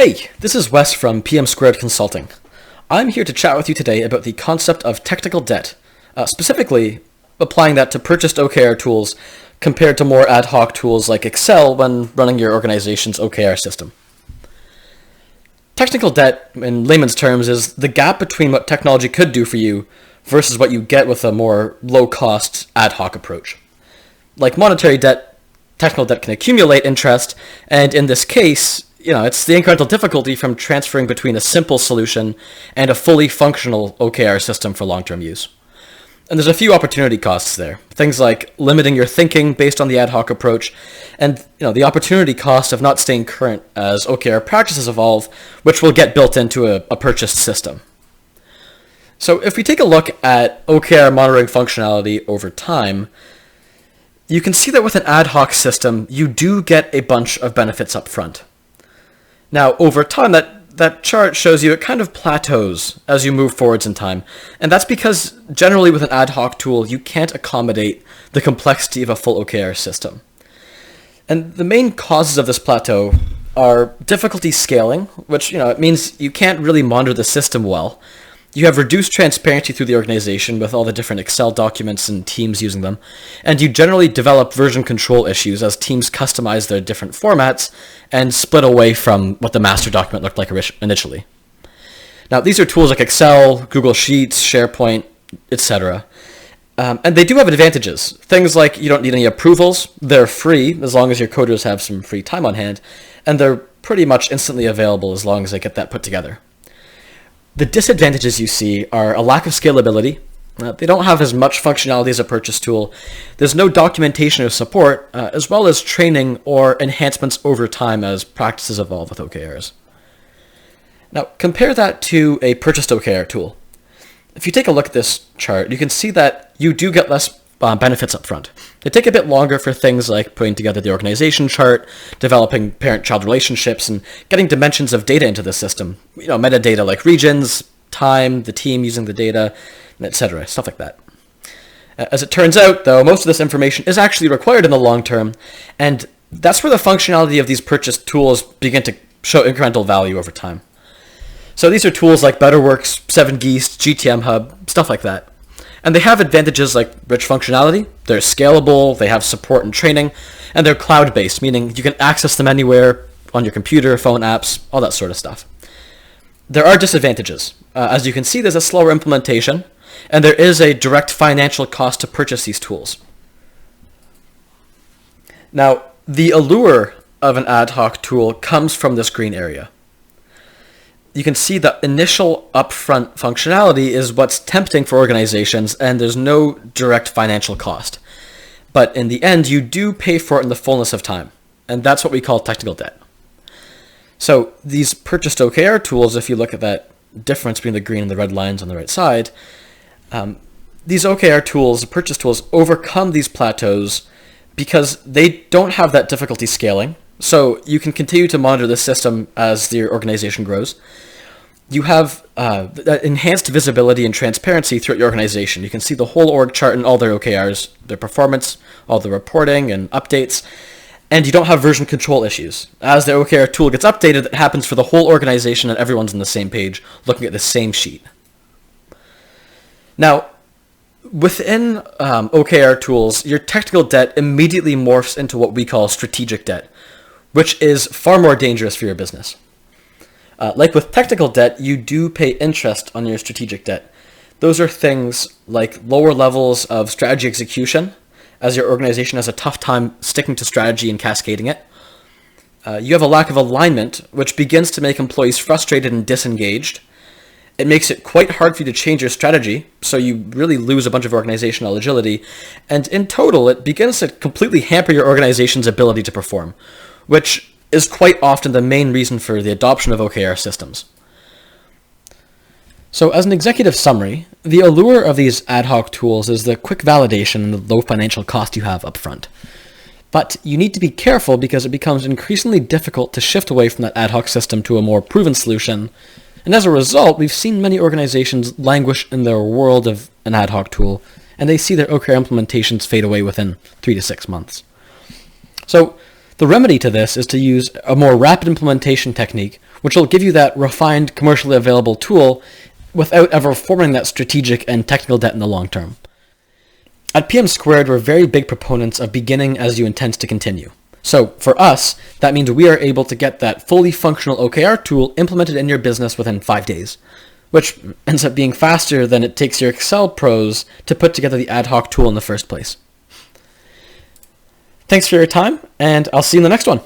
Hey, this is Wes from PM Squared Consulting. I'm here to chat with you today about the concept of technical debt, specifically applying that to purchased OKR tools compared to more ad hoc tools like Excel when running your organization's OKR system. Technical debt, in layman's terms, is the gap between what technology could do for you versus what you get with a more low-cost ad hoc approach. Like monetary debt, technical debt can accumulate interest, and in this case, it's the incremental difficulty from transferring between a simple solution and a fully functional OKR system for long-term use. And there's a few opportunity costs there. Things like limiting your thinking based on the ad hoc approach, and the opportunity cost of not staying current as OKR practices evolve, which will get built into a purchased system. So if we take a look at OKR monitoring functionality over time, you can see that with an ad hoc system, you do get a bunch of benefits up front. Now, over time, that chart shows you it kind of plateaus as you move forwards in time. And that's because generally with an ad hoc tool, you can't accommodate the complexity of a full OKR system. And the main causes of this plateau are difficulty scaling, which it means you can't really monitor the system well. You have reduced transparency through the organization with all the different Excel documents and teams using them, and you generally develop version control issues as teams customize their different formats and split away from what the master document looked like initially. Now, these are tools like Excel, Google Sheets, SharePoint, etc. And they do have advantages. Things like you don't need any approvals, they're free as long as your coders have some free time on hand, and they're pretty much instantly available as long as they get that put together. The disadvantages you see are a lack of scalability. They don't have as much functionality as a purchase tool. There's no documentation or support, as well as training or enhancements over time as practices evolve with OKRs. Now, compare that to a purchased OKR tool. If you take a look at this chart, you can see that you do get less benefits up front. They take a bit longer for things like putting together the organization chart, developing parent-child relationships, and getting dimensions of data into the system. Metadata like regions, time, the team using the data, etc., stuff like that. As it turns out, though, most of this information is actually required in the long term, and that's where the functionality of these purchased tools begin to show incremental value over time. So these are tools like BetterWorks, 7Geese, GTM Hub, stuff like that. And they have advantages like rich functionality, they're scalable, they have support and training, and they're cloud-based, meaning you can access them anywhere on your computer, phone apps, all that sort of stuff. There are disadvantages. As you can see, there's a slower implementation, and there is a direct financial cost to purchase these tools. Now, the allure of an ad hoc tool comes from this green area. You can see the initial upfront functionality is what's tempting for organizations, and there's no direct financial cost. But in the end, you do pay for it in the fullness of time, and that's what we call technical debt. So these purchased OKR tools, if you look at that difference between the green and the red lines on the right side, these OKR tools, the purchase tools, overcome these plateaus because they don't have that difficulty scaling. So you can continue to monitor the system as your organization grows. You have enhanced visibility and transparency throughout your organization. You can see the whole org chart and all their OKRs, their performance, all the reporting and updates, and you don't have version control issues. As the OKR tool gets updated, it happens for the whole organization and everyone's on the same page, looking at the same sheet. Now, within OKR tools, your technical debt immediately morphs into what we call strategic debt, which is far more dangerous for your business. Like with technical debt, you do pay interest on your strategic debt. Those are things like lower levels of strategy execution, as your organization has a tough time sticking to strategy and cascading it. You have a lack of alignment, which begins to make employees frustrated and disengaged. It makes it quite hard for you to change your strategy, so you really lose a bunch of organizational agility. And in total, it begins to completely hamper your organization's ability to perform, which is quite often the main reason for the adoption of OKR systems. So as an executive summary, the allure of these ad hoc tools is the quick validation and the low financial cost you have up front. But you need to be careful because it becomes increasingly difficult to shift away from that ad hoc system to a more proven solution. And as a result, we've seen many organizations languish in their world of an ad hoc tool, and they see their OKR implementations fade away within 3 to 6 months. So The remedy to this is to use a more rapid implementation technique, which will give you that refined, commercially available tool without ever forming that strategic and technical debt in the long term. At PM Squared, we're very big proponents of beginning as you intend to continue. So for us, that means we are able to get that fully functional OKR tool implemented in your business within 5 days, which ends up being faster than it takes your Excel pros to put together the ad hoc tool in the first place. Thanks for your time, and I'll see you in the next one.